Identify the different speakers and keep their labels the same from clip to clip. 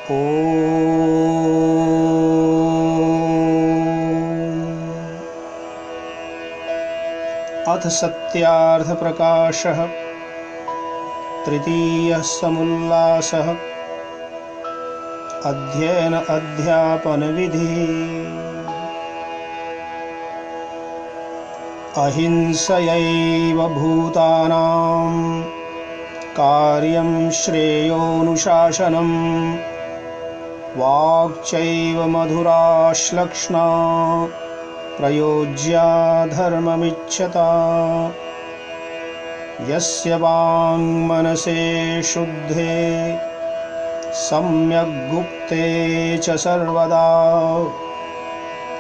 Speaker 1: अथ सत्यार्थप्रकाशः तृतीयः समुल्लासः अध्ययन अध्यापन विधि। अहिंसयैव भूतानां कार्यं श्रेयोनुशासनं वाक्चैव मधुराश्लक्ष्णा प्रयोज्या धर्ममिच्छता। यस्य वाङ्मनसे शुद्धे सम्यग् गुप्ते च सर्वदा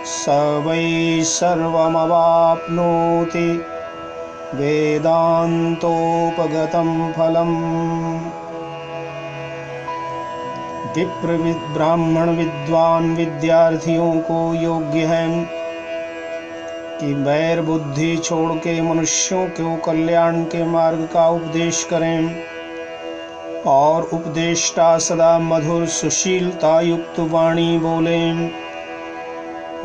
Speaker 1: स वै सर्वमवाप्नोति वेदान्तोपगतं फलम्। विप्र ब्राह्मण विद्वान विद्यार्थियों को योग्य है कि वैर बुद्धि छोड़ के मनुष्यों को कल्याण के मार्ग का उपदेश करें और उपदेष्टा सदा मधुर सुशीलता युक्त वाणी बोलें।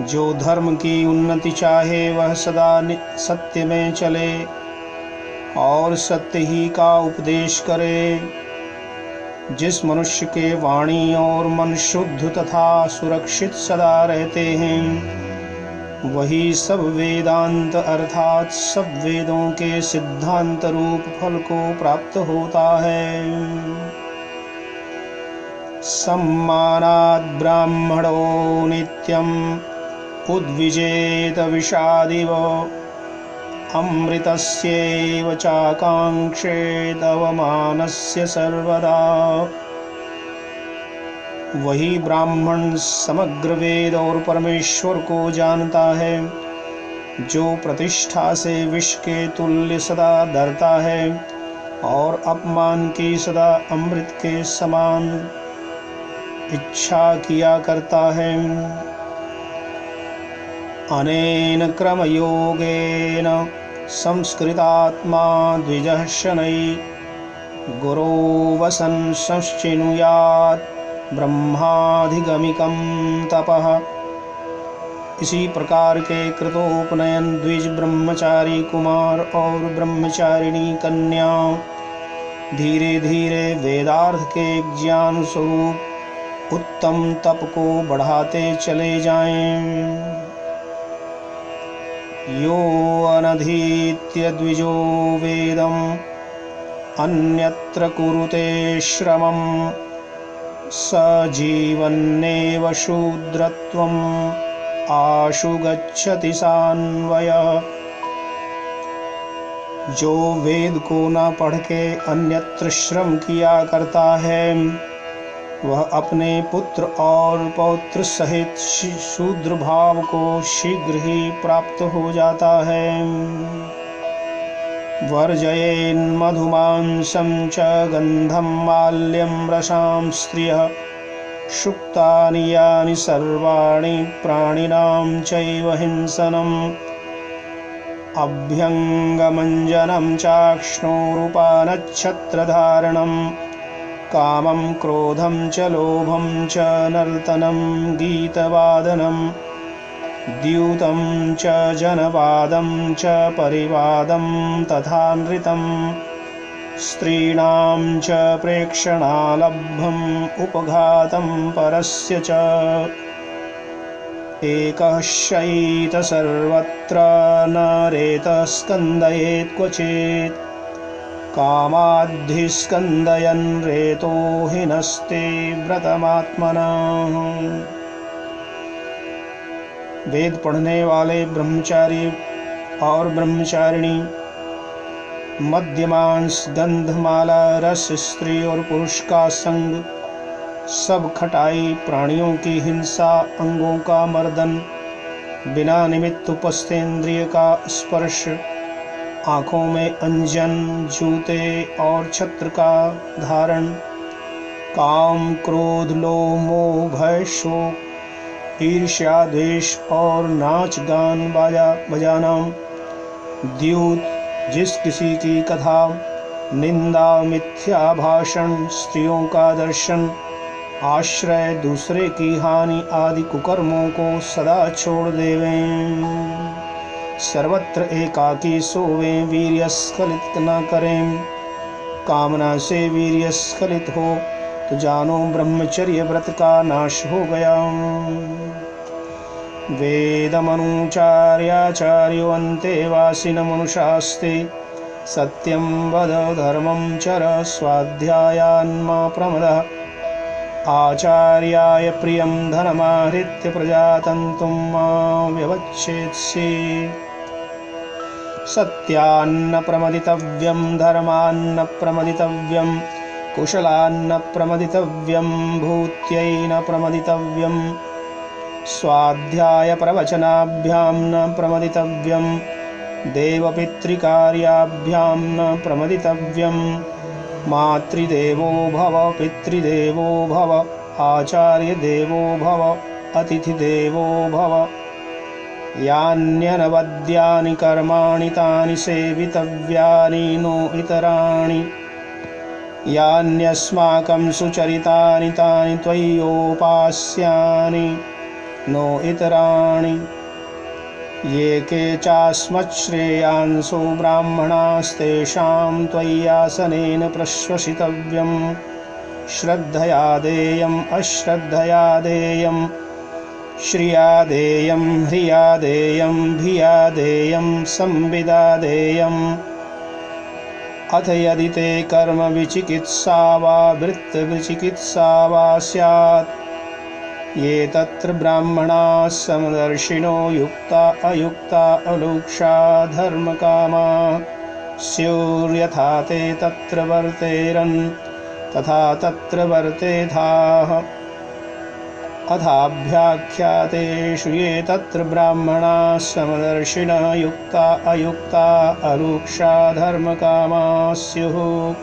Speaker 1: जो धर्म की उन्नति चाहे वह सदा सत्य में चले और सत्य ही का उपदेश करे। जिस मनुष्य के वाणी और मन शुद्ध तथा सुरक्षित सदा रहते हैं वही सब वेदांत अर्थात सब वेदों के सिद्धांत रूप फल को प्राप्त होता है। सम्मानात् ब्राह्मणो नित्यम् उद्विजेत विषादिव अमृतस्यैव चाकांक्षेत अवमानस्य सर्वदा। वही ब्राह्मण समग्र वेद और परमेश्वर को जानता है जो प्रतिष्ठा से विष के तुल्य सदा डरता है और अपमान की सदा अमृत के समान इच्छा किया करता है। अनेन क्रमयोगेन संस्कृतात्मा द्विजः शनैः गुरो वसन् संश्चिनुयात् ब्रह्माधिगमिकं तपः। इसी प्रकार के कृतोपनयन द्विज ब्रह्मचारी कुमार और ब्रह्मचारिणी कन्या धीरे धीरे वेदार्थ के ज्ञान स्वरूप उत्तम तप को बढ़ाते चले जाएं। यो अनधीत्य द्विजो वेदम् अन्यत्र कुरुते श्रमम् स जीवन्नेव शूद्रत्वम् आशु गच्छति सान्वयः। जो वेद को न पढ़ के अन्यत्र श्रम किया करता है वह अपने पुत्र और पौत्र सहित शूद्र भाव को शीघ्र ही प्राप्त हो जाता है। वर्जयेन् मधुमांसं च गन्धं माल्यं रसां स्त्रियः शुक्तानि यानि सर्वाणि प्राणिनां चैव हिंसनम् अभ्यङ्गमञ्जनं चाक्ष्णोरुपानच्छत्रधारणं कामं क्रोधं च लोभं च नर्तनं गीतवादनं द्यूतं च जनवादं च परिवादं तथा नृतं स्त्रीणां च प्रेक्षणालब्धम् उपघातं परस्य च एकः शयित सर्वत्र न रेतः स्कन्दयेत् क्वचित् कामाद्धिस्कन्दयन् रेतो हिनस्ते व्रतमात्मनः। वेद पढ़ने वाले ब्रह्मचारी और ब्रह्मचारिणी मद्यमांस गंधमाला रस स्त्री और पुरुष का संग सब खटाई प्राणियों की हिंसा अंगों का मर्दन बिना निमित्त उपस्थेंद्रिय का स्पर्श आँखों में अंजन जूते और छत्र का धारण काम क्रोध लोभ मोह भय शोक ईर्ष्या द्वेष और नाच गान बाजा बजाना द्यूत जिस किसी की कथा निंदा मिथ्या भाषण स्त्रियों का दर्शन आश्रय दूसरे की हानि आदि कुकर्मों को सदा छोड़ देवें। सर्वत्र एकाकी सोवें, वीर्य स्खलित न करें। कामना से वीर्य स्खलित हो तो जानो ब्रह्मचर्य व्रत का नाश हो गया। वेदमनुचार्याचार्यो अन्तेवासिन मनुषास्ते, सत्यं वद धर्मं चर स्वाध्यायान्मा प्रमदः। आचार्याय प्रियं धनमाहृत्य प्रजातन्तुं मा व्यवच्छेत्सि। सत्यान्न प्रमदितव्यं, धर्मान्न प्रमदितव्यं, कुशलान्न प्रमदितव्यं, भूत्यै न प्रमदितव्यं। स्वाध्याय प्रवचनाभ्यां न प्रमदितव्यं, देवपितृकार्याभ्यां न प्रमदितव्यं। मातृदेवो भव, पितृदेवो भव, आचार्यदेवो भव, अतिथिदेवो भव। यान्यनवद्यानि कर्माणि तानि सेवितव्यानि नो इतराणि। यान्यस्माकं सुचरितानि तानि त्वय्योपास्यानि नो इतराणि। ये के चास्मच्छ्रेयांसो ब्राह्मणास्तेषां त्वय्यासनेन प्रश्वसितव्यं। श्रद्धया देयम् अश्रद्धया देयं, श्रिया देयं ह्रिया देयं, भिया देयं संविदा देयम्। अथ यदि ते कर्म विचिकित्सा वा वृत्तविचिकित्सा वा स्यात्, ये तत्र ब्राह्मणाः समदर्शिनो युक्ता अयुक्ता अलुक्षा धर्मकामा स्युर्यथा ते तत्र वर्तेरन् तथा तत्र वर्तेथाः। अथाभ्याख्यातेषु ये तत्र ब्राह्मणाः समदर्शिनः युक्ता अयुक्ता अलुक्षा धर्मकामा स्युः,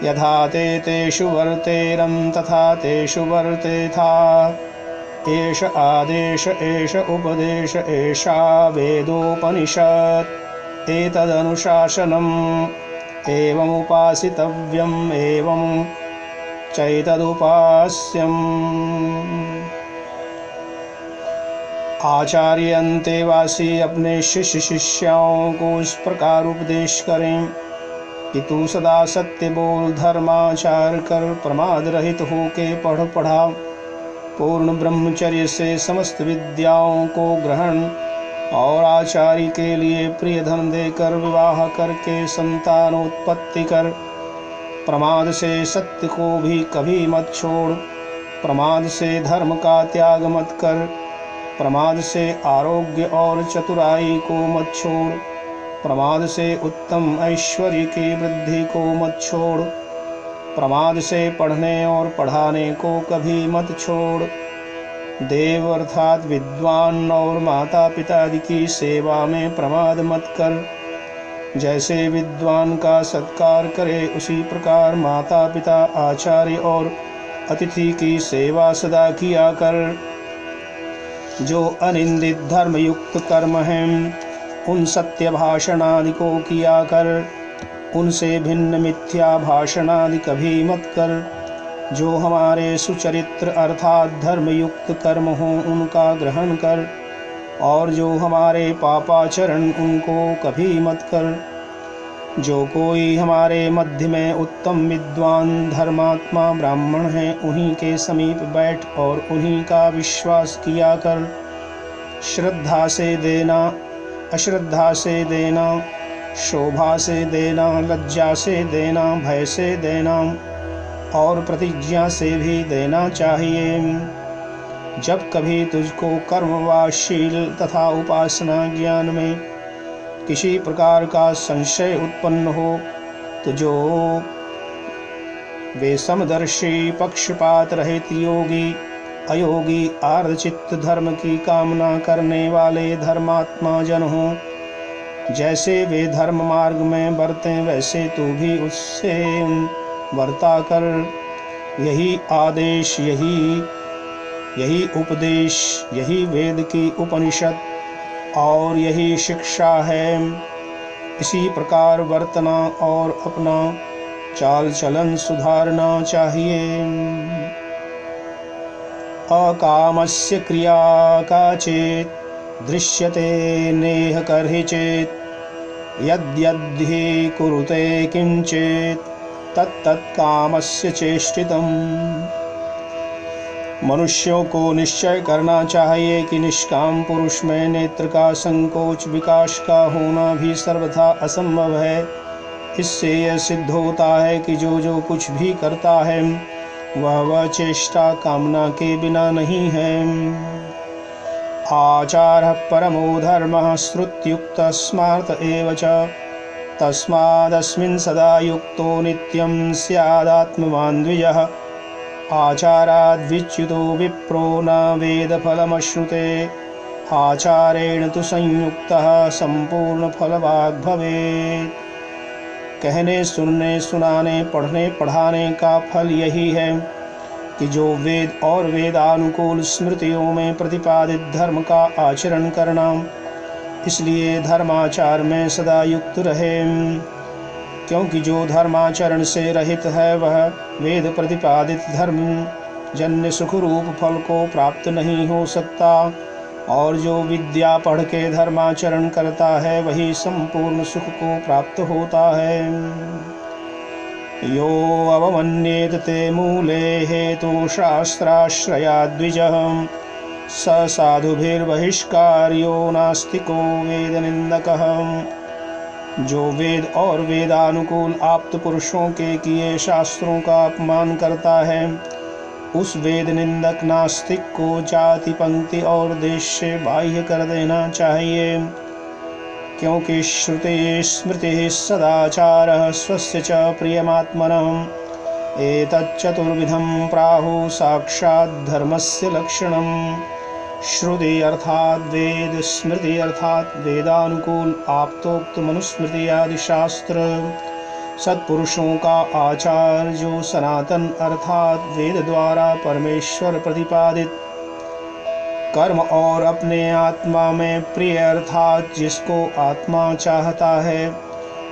Speaker 1: यथा ते तेषु वर्तेरन् तथा तेषु वर्तेथा। एष आदेश एष उपदेश एषा वेदोपनिषत्, एतदनुशासनम् एवमुपासितव्यम् एवं चैतदुपास्यम्। आचार्य अंतेवासी अपने शिष्य शिष्याओं को इस प्रकार उपदेश करें कि तू सदा सत्य बोल, धर्माचार कर, प्रमाद रहित होके पढ़ पढ़ा। पूर्ण ब्रह्मचर्य से समस्त विद्याओं को ग्रहण और आचार्य के लिए प्रिय धन देकर विवाह करके संतानोत्पत्ति कर। प्रमाद से सत्य को भी कभी मत छोड़, प्रमाद से धर्म का त्याग मत कर, प्रमाद से आरोग्य और चतुराई को मत छोड़, प्रमाद से उत्तम ऐश्वर्य की वृद्धि को मत छोड़, प्रमाद से पढ़ने और पढ़ाने को कभी मत छोड़। देव अर्थात विद्वान और माता पिता आदि की सेवा में प्रमाद मत कर। जैसे विद्वान का सत्कार करे उसी प्रकार माता पिता, आचार्य और अतिथि की सेवा सदा किया कर। जो अनिंदित धर्मयुक्त कर्म हैं उन सत्य भाषणादि को किया कर, उनसे भिन्न मिथ्या भाषणादि कभी मत कर। जो हमारे सुचरित्र अर्थात धर्मयुक्त कर्म हों उनका ग्रहण कर, और जो हमारे पापाचरण उनको कभी मत कर। जो कोई हमारे मध्य में उत्तम विद्वान धर्मात्मा ब्राह्मण है उन्हीं के समीप बैठ और उन्हीं का विश्वास किया कर। श्रद्धा से देना, अश्रद्धा से देना, शोभा से देना, लज्जा से देना, भय से देना और प्रतिज्ञा से भी देना चाहिए। जब कभी तुझको कर्म व शील तथा उपासना ज्ञान में किसी प्रकार का संशय उत्पन्न हो तो जो वे समदर्शी, पक्षपात रहित, योगी अयोगी, आर्धचित्त धर्म की कामना करने वाले धर्मात्मा जन हों, जैसे वे धर्म मार्ग में बरतें वैसे तू भी उससे वर्ता कर। यही आदेश, यही उपदेश, यही वेद की उपनिषद और यही शिक्षा है। इसी प्रकार वर्तना और अपना चाल चलन सुधारना चाहिए। अकामस्य क्रिया काचित् दृश्यते नेह कर्हि चेत् यद्यद्धि कुरुते किंचित् तत्तत् कामस्य चेष्टितम्। मनुष्यों को निश्चय करना चाहिए कि निष्काम पुरुष में नेत्र का संकोच विकास का होना भी सर्वथा असंभव है। इससे यह सिद्ध होता है कि जो कुछ भी करता है वह चेष्टा कामना के बिना नहीं है। आचारः परमो धर्मः श्रुत्युक्तः स्मार्त एव च तस्मादस्मिन् सदा युक्तो नित्यं स्यादात्मवान् द्विजः। आचाराद्विच्युतो विप्रो न वेदफलमश्नुते आचारेण तु संयुक्तः संपूर्णफलवाग् भवेत्। कहने सुनने सुनाने पढ़ने पढ़ाने का फल यही है कि जो वेद और वेदानुकूल स्मृतियों में प्रतिपादित धर्म का आचरण करना, इसलिए धर्माचार में सदा युक्त रहे, क्योंकि जो धर्माचरण से रहित है वह वेद प्रतिपादित धर्म जन्य सुख रूप फल को प्राप्त नहीं हो सकता, और जो विद्या पढ़ के धर्माचरण करता है वही संपूर्ण सुख को प्राप्त होता है। यो अवमन्येत ते मूले हेतु शास्त्राश्रयाद्विजः स साधुभिर्बहिष्कार्यो नास्तिको वेद निंदकः। जो वेद और वेदानुकूल आप्त पुरुषों के किए शास्त्रों का अपमान करता है उस वेद निंदक नास्तिक को जाति पंक्ति और देश से बाह्य कर देना चाहिए, क्योंकि श्रुति स्मृति सदाचारः स्वस्य च प्रियमात्मनः एतच्चतुर्विधं प्राहु साक्षात् धर्मस्य लक्षणम्। श्रुति अर्थात वेद, स्मृति अर्थात वेदानुकूल आप्तोक्त मनुस्मृति आदि शास्त्र, सत्पुरुषों का आचार जो सनातन अर्थात वेद द्वारा परमेश्वर प्रतिपादित कर्म और अपने आत्मा में प्रिय अर्थात जिसको आत्मा चाहता है,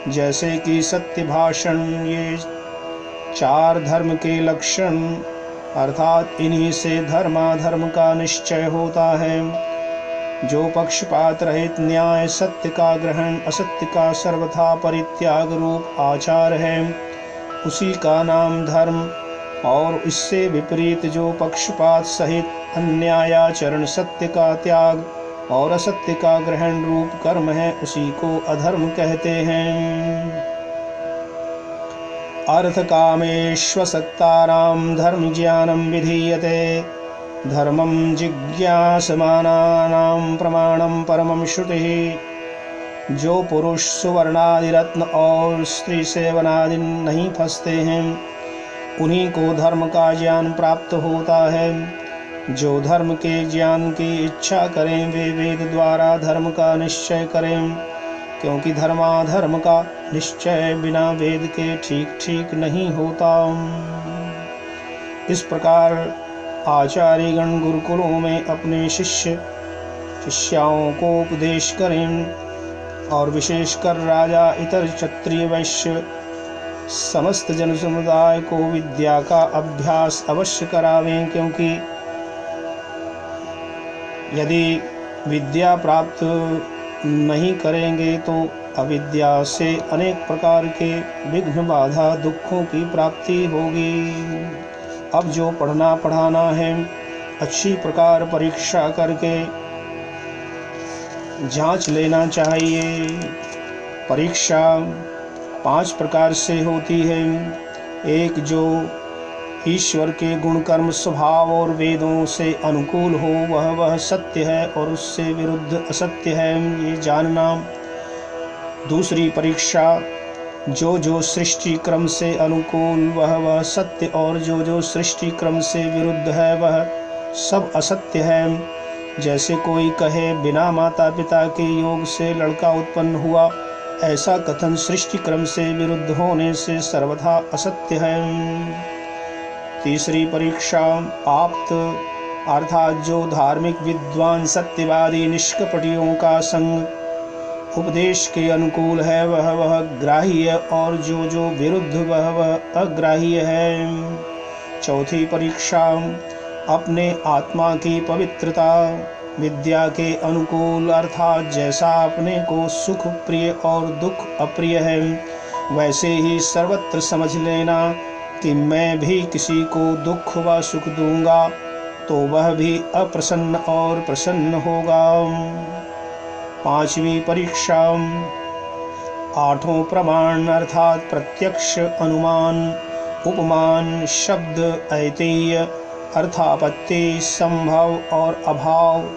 Speaker 1: जैसे कि सत्य भाषण, ये चार धर्म के लक्षण अर्थात इन्हीं से धर्माधर्म का निश्चय होता है। जो पक्षपात रहित न्याय, सत्य का ग्रहण, असत्य का सर्वथा परित्याग रूप आचार है, उसी का नाम धर्म, और इससे विपरीत जो पक्षपात सहित अन्यायाचरण, सत्य का त्याग और असत्य का ग्रहण रूप कर्म है, उसी को अधर्म कहते हैं। अर्थ कामेष्वसक्तानां धर्म ज्ञानं विधीयते धर्मं जिज्ञासमानानां प्रमाणं परमं श्रुतिः। जो पुरुष सुवर्णादि रत्न और स्त्री सेवनादि नहीं फंसते हैं उन्हीं को धर्म का ज्ञान प्राप्त होता है। जो धर्म के ज्ञान की इच्छा करें वे वेद द्वारा धर्म का निश्चय करें, क्योंकि धर्माधर्म का निश्चय बिना वेद के ठीक ठीक नहीं होता। इस प्रकार आचार्यगण गुरुकुलों में अपने शिष्याओं को उपदेश करें, और विशेषकर राजा, इतर क्षत्रिय, वैश्य समस्त जन समुदाय को विद्या का अभ्यास अवश्य करावें, क्योंकि यदि विद्या प्राप्त नहीं करेंगे तो अविद्या से अनेक प्रकार के विघ्न बाधा दुखों की प्राप्ति होगी। अब जो पढ़ना पढ़ाना है अच्छी प्रकार परीक्षा करके जांच लेना चाहिए। परीक्षा 5 प्रकार से होती है। एक, जो ईश्वर के गुण कर्म स्वभाव और वेदों से अनुकूल हो वह सत्य है और उससे विरुद्ध असत्य है, ये जानना। दूसरी परीक्षा, जो सृष्टि क्रम से अनुकूल वह सत्य और जो सृष्टि क्रम से विरुद्ध है वह सब असत्य है। जैसे कोई कहे बिना माता पिता के योग से लड़का उत्पन्न हुआ, ऐसा कथन सृष्टि क्रम से विरुद्ध होने से सर्वथा असत्य है। तीसरी परीक्षा, आप्त अर्थात जो धार्मिक विद्वान सत्यवादी निष्कपटियों का संग उपदेश के अनुकूल है वह ग्राह्य, और जो विरुद्ध वह अग्राह्य है। चौथी परीक्षा, अपने आत्मा की पवित्रता। विद्या के अनुकूल अर्थात जैसा अपने को सुख प्रिय और दुख अप्रिय है, वैसे ही सर्वत्र समझ लेना कि मैं भी किसी को दुख व सुख दूंगा तो वह भी अप्रसन्न और प्रसन्न होगा। पांचवी परीक्षा। आठों प्रमाण अर्थात प्रत्यक्ष, अनुमान, उपमान, शब्द, ऐतेय अर्थापत्ति, संभव और अभाव,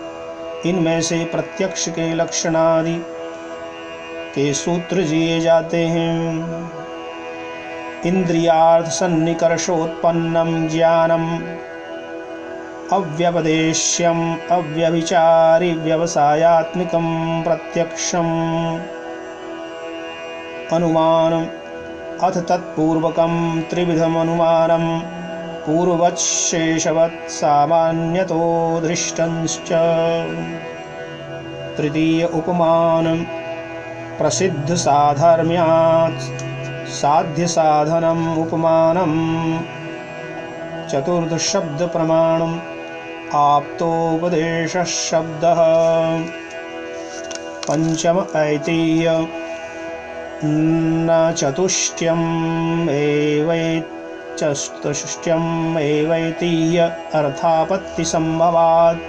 Speaker 1: इनमें से प्रत्यक्ष के लक्षणादि के सूत्र दिए जाते हैं। इंद्रियार्थ सन्निकर्षोत्पन्नम ज्ञानम अव्यपदेश्यम अव्यभिचारि व्यवसायात्मिकम प्रत्यक्षम अनुमानम अथ तत्पूर्वकम त्रिविधम अनुमानम पूर्ववत् शेषवत् सामान्यतो दृष्टंश्च। तृतीय उपमान प्रसिद्ध साधर्म्यात् साध्य साधनम उपमानम। चतुर्थ शब्द प्रमाणम आप्तोपदेश शब्दः। पंचम ऐतेय न चतुष्टयम् एवैतचतुष्टयम् एवैतीय अर्थापत्ति संभवात्।